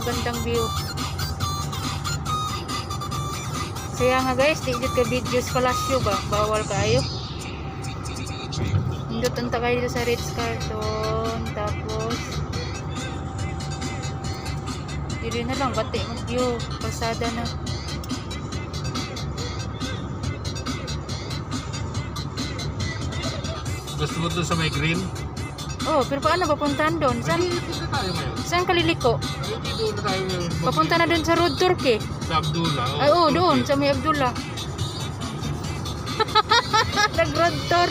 magandang view. Kaya nga guys, di jud ka videos palasyo ba? Bawal kayo. Indot unta kayo dito sa Ritz-Carlton. Tapos dili na lang bati mag view. Pasada na. Gusto mo doon sa may green? Oh, pero paano papuntahan doon? Saan, Dito na tayo ngayon. saan kaliliko? Dito na tayo ngayon. Papunta na doon sa Road Turkey. Sa Abdullah. Ay, oh, doon sa may Abdullah. Nag-road tour.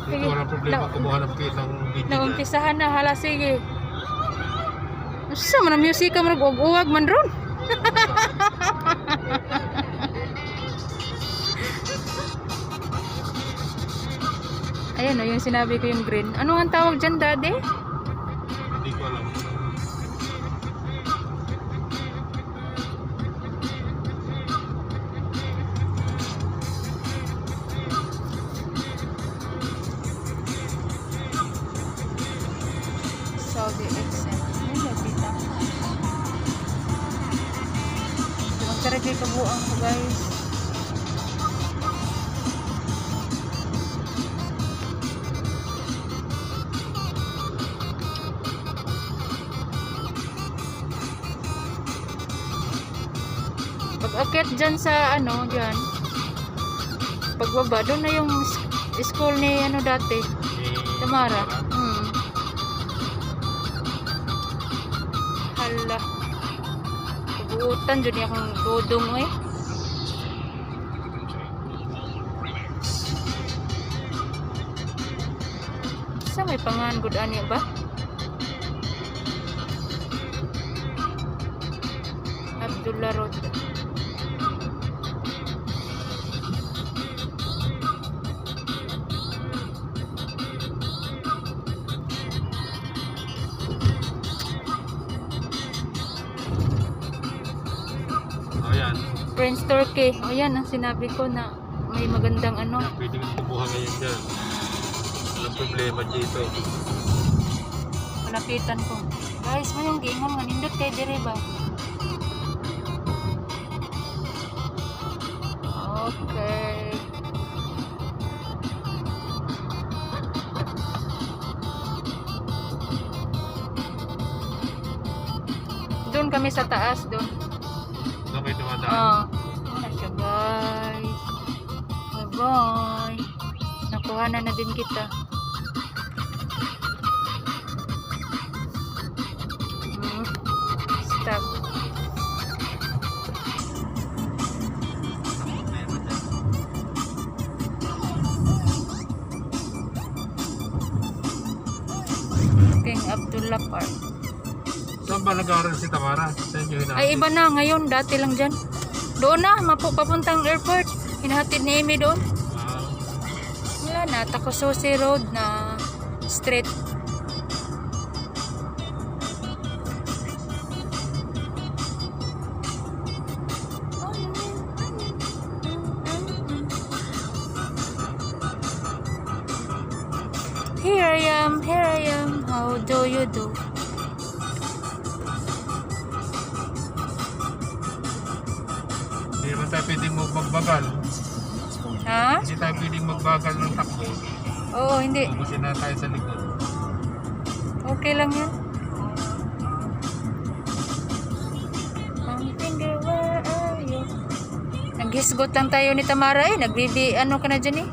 Dito walang problema. Kumuha ng video ng video. Naumpisahan na, hala sige. Sa man ang musika man nag-uwag man ron. Ayan o, yung sinabi ko yung green. Ano ang tawag dyan, daddy? Hindi ko alam. Saudi XM. Ayun, nabita. Diyan ka rin kabuang ko, guys. Pag-akit dyan sa ano, dyan. Pagbaba, doon na yung school ni ano dati. Tamara. Hala. Pag-uutan dyan akong dudong eh. Sa may pangan good ani ba? Abdullah Road. Ayan. Prince Turkey. O yan ang sinabi ko na may magandang ano. Pwede kang kumuha ngayon dyan. Walang problema dito. Malapitan ko. Guys, mo yung gingon nga nindot kay dire ba? Okay. Doon kami sa taas doon. Doon kayo dumadaan. Ah. Ano siya, guys? Bye-bye. Nakuha na din kita. Stop. King Abdullah Park. Saan ba nag-aaral si Tamara? Saan yung hinahatid? Ay, iba na ngayon. Dati lang dyan. Doon na. Papuntang airport. Hinahatid ni Amy doon. Ah, Wala na. Takosusi Road na street. Here I am, here I am. How do you do? hindi naman tayo pwedeng magbagal. Ha? Hindi tayo pwedeng magbagal ng takbo. Oo, hindi. Ubusin na tayo sa likod. Okay lang yan. Finger, where are you? Naghisgot lang tayo ni Tamara eh. Nagbibi, ano ka na dyan eh?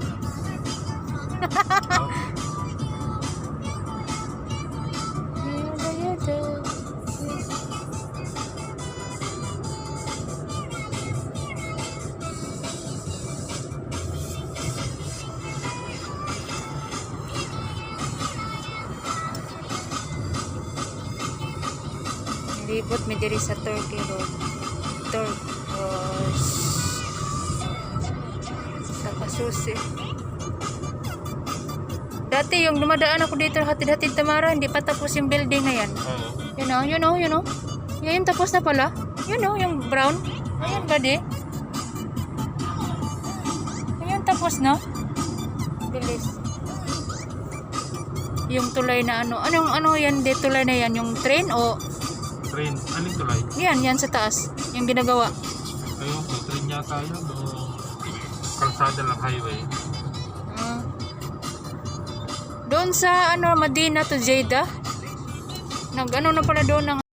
Libot mi diri sa Turkey Road. Turkos. Sa Kasusi. Dati yung dumadaan ako dito hatid-hatid Tamara, hindi pa tapos yung building na yan. Oo. Yun o. Ngayon tapos na pala. Yun o, yung brown. Ayun ba di? Ayun tapos na. Bilis. Yung tulay na ano. Ano yan? De tulay na yan? Yung train o? Train. Anong tulay? Yan sa taas. Yung ginagawa. Ayun po, train yata yun. O kalsada lang highway. Ah. Doon sa ano, Medina to Jeddah. Nag ano na pala doon ng